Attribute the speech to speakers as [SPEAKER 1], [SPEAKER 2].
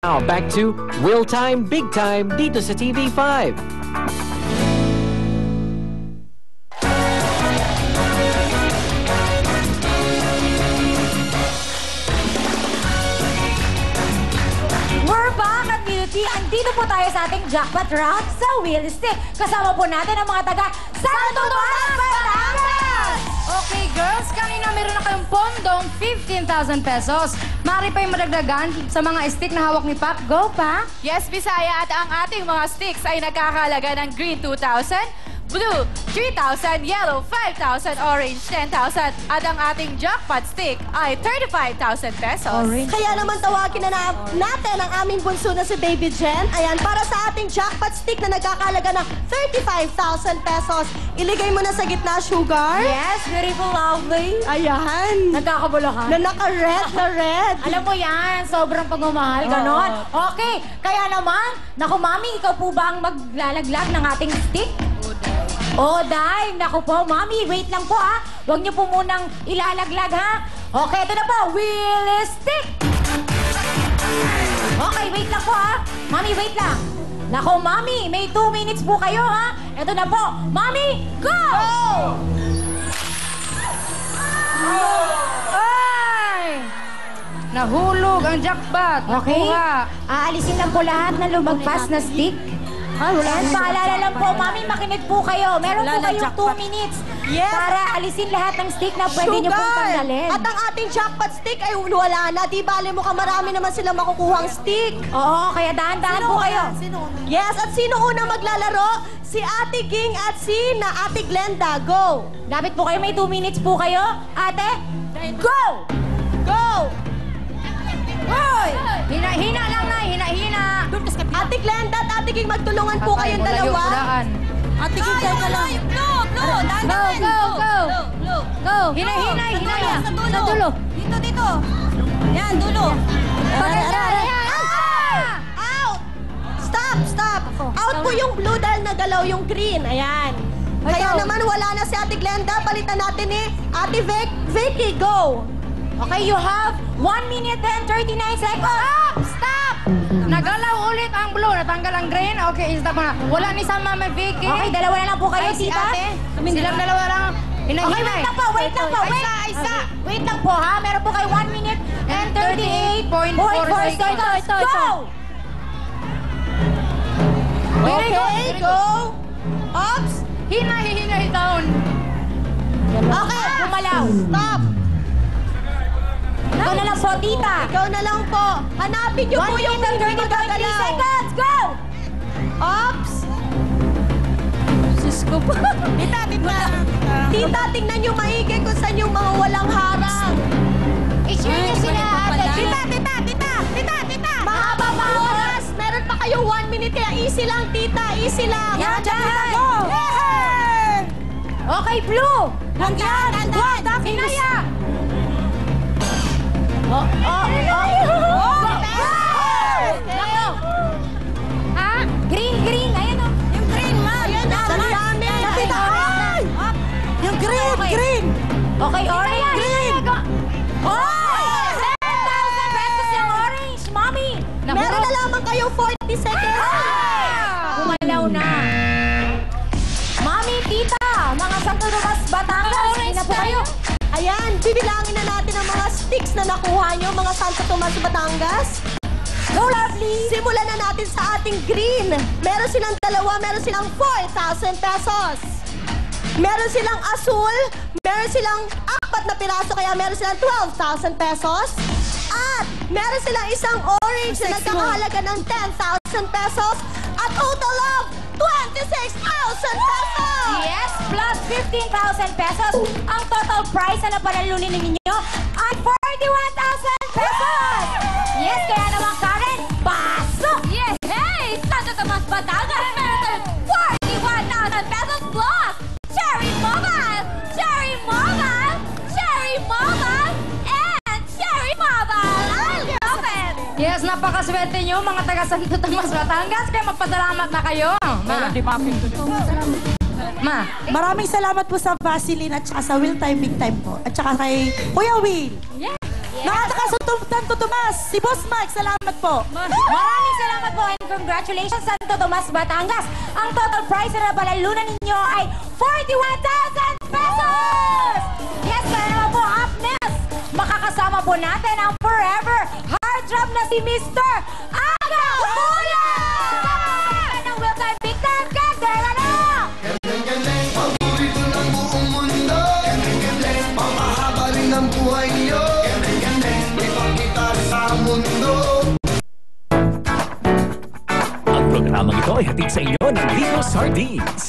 [SPEAKER 1] Now, back to Will Time, Big Time, dito sa TV5.
[SPEAKER 2] We're back at Beauty. Andito po tayo sa ating jackpot round sa Wheel Stick. Kasama po natin ang mga taga Santo Tomas, Batangas!
[SPEAKER 3] Okay, girls, kanina meron na kayong pondong 15,000 pesos. Maaari pa yung madagdagan sa mga stick na hawak ni Pac. Go, Pac!
[SPEAKER 4] Yes, Bisaya, at ang ating mga sticks ay nagkakahalaga ng green 2,000, blue 3,000, yellow 5,000, orange 10,000, at ang ating jackpot stick ay 35,000 pesos.
[SPEAKER 5] Kaya naman tawagin na natin ang aming bunso na si Baby Jen. Ayan, para sa ating jackpot stick na nagkakahalaga ng 35,000 pesos. Iligay mo na sa gitna, Sugar.
[SPEAKER 2] Yes, beautiful, lovely.
[SPEAKER 5] Ayan.
[SPEAKER 2] Nagkakabulakan.
[SPEAKER 5] Na naka-red na red.
[SPEAKER 2] Alam mo yan, sobrang pagmamahal, ganon. Okay, kaya naman, naku mami, ikaw po ba ang maglalaglag ng ating stick? Oh, Day, naku po, mami, wait lang po ha. Huwag niyo po munang ilalaglag ha. Okay, ito na po, Wheel Stick. Okay, wait lang po ha. Mami, wait lang. Naku, mami, may 2 minutes po kayo ha. Ito na po, mami, go!
[SPEAKER 3] Ay! Nahulog ang jackpot.
[SPEAKER 2] Okay.
[SPEAKER 3] Nakuha.
[SPEAKER 2] Aalisin lang po lahat na lumagpas na stick. And paalala lang po, mami, makinig po kayo. Meron po kayong 2 minutes para alisin lahat ng stick na pwede niyo pong tanggalin.
[SPEAKER 5] At ang ating jackpot stick ay wala na. Di bale mo ka, marami naman sila makukuhang stick.
[SPEAKER 2] Oo, kaya dahan-dahan po kayo.
[SPEAKER 5] Yes, at sino unang maglalaro? Si Ate Ging at si Ate Glenda. Go!
[SPEAKER 2] Dapat po kayo, may 2 minutes po kayo. Ate, go!
[SPEAKER 5] Go!
[SPEAKER 2] Hoy!
[SPEAKER 3] Hina-hina lang na, hina-hina.
[SPEAKER 5] Ate Glenda at Ate Ging, magtulungan po kayong dalawa. Ate Ging, tayo ka lang.
[SPEAKER 4] Blue!
[SPEAKER 3] Go! Hina-hina, hina-hina.
[SPEAKER 4] Sa dulo. Dito. Yan, dulo.
[SPEAKER 5] Out! Stop! Out po yung blue dahil nagalaw yung green. Ayan. Kaya naman wala na si Ate Glenda. Palitan natin ni Ate Vicky. Go!
[SPEAKER 2] Okay, you have 1 minute and 39 seconds.
[SPEAKER 3] Stop! Nagalaw ulit ang blue. Natanggal ang green. Okay, stop na. Wala ni sa Mama Vicky.
[SPEAKER 2] Okay, dalawa na lang po kayo,
[SPEAKER 3] Ay, si
[SPEAKER 2] tita.
[SPEAKER 3] ate. Silang dalawa lang. Hina-hina.
[SPEAKER 2] Okay, wait lang po. Wait lang po, ha? Meron po kayo 1 minute and 38.4 seconds. Go!
[SPEAKER 5] Okay, go! Ops!
[SPEAKER 3] Hina down.
[SPEAKER 5] Okay,
[SPEAKER 2] Gumalaw.
[SPEAKER 5] stop!
[SPEAKER 2] Ikaw na lang po, tita.
[SPEAKER 5] Ikaw na lang po. Hanapin niyo po
[SPEAKER 2] 1
[SPEAKER 5] yung
[SPEAKER 2] minute and
[SPEAKER 5] hindi
[SPEAKER 2] 30.3
[SPEAKER 5] magagalaw.
[SPEAKER 2] seconds. Go!
[SPEAKER 5] Ops!
[SPEAKER 3] Sus ko po.
[SPEAKER 5] Tita, tingnan niyo maigi kung saan yung mga walang harang.
[SPEAKER 2] I-share niyo sila, ate.
[SPEAKER 5] Tita! Mahaba pa oras. Meron pa kayong 1 minute, kaya easy lang, tita. Easy lang.
[SPEAKER 2] Yan, dyan.
[SPEAKER 5] Go!
[SPEAKER 2] Okay, blue.
[SPEAKER 5] Hanggang!
[SPEAKER 2] Hinaya. Green. Ayan o.
[SPEAKER 5] Yung green, ma. Yan, dali namin. Tita, ay! Yung green.
[SPEAKER 2] Okay, orange.
[SPEAKER 5] Green.
[SPEAKER 2] Oh! 10,000 pesos yung orange, mommy.
[SPEAKER 5] Meron na lamang kayong 40 seconds.
[SPEAKER 2] Gumalaw na. Mami, tita, mga Santo Tomas, Batangas, hindi na po kayo.
[SPEAKER 5] Ayan, bibilangin na natin ang mga sticks na nakuha nyo, mga Santo Tomas, Batangas.
[SPEAKER 2] Go, lovely.
[SPEAKER 5] Simulan na natin sa ating green. Meron silang dalawa, meron silang 4,000 pesos. Meron silang asul, meron silang 4 na piraso, kaya meron silang 12,000 pesos. At meron silang isang orange na nagkakahalaga ng 10,000 pesos. At total of 26,000 pesos!
[SPEAKER 2] Yes, plus 15,000 pesos. Ang total price na napanalunin ninyo ay 41,000 pesos! Yes, kaya naman, Karen, pasok!
[SPEAKER 4] Yes! Hey! Santo Tomas, Batangas! Meron 41,000 pesos plus! Cherry Mobile! And Cherry Mobile! I love it!
[SPEAKER 3] Yes, napakaswerte nyo, mga taga Santo Tomas, Batangas. Kaya magpasalamat na kayo. Ma.
[SPEAKER 6] Maraming salamat po sa Vaseline at saka sa Will Time Big Time po. At saka kay Kuya Will.
[SPEAKER 2] Yes.
[SPEAKER 5] Nakakasutumtan to Tomas. Si Boss Mike, salamat po.
[SPEAKER 2] Maraming salamat po and congratulations Santo Tomas, Batangas. Ang total prize na balalunan ninyo ay 41,000 pesos! Yes, kaya naman po, up next, makakasama po natin ang forever heartthrob na si Mr. Aga Mula! Ng Will Time Big Time, Kandela na!
[SPEAKER 6] Galing-galing, paborito ng buong mundo. Galing-galing, pamahaba rin ang buhay niyo. Galing-galing, ipakita sa mundo.
[SPEAKER 1] Ang programang ito ay hatid sa inyo ng Ligo Sardines.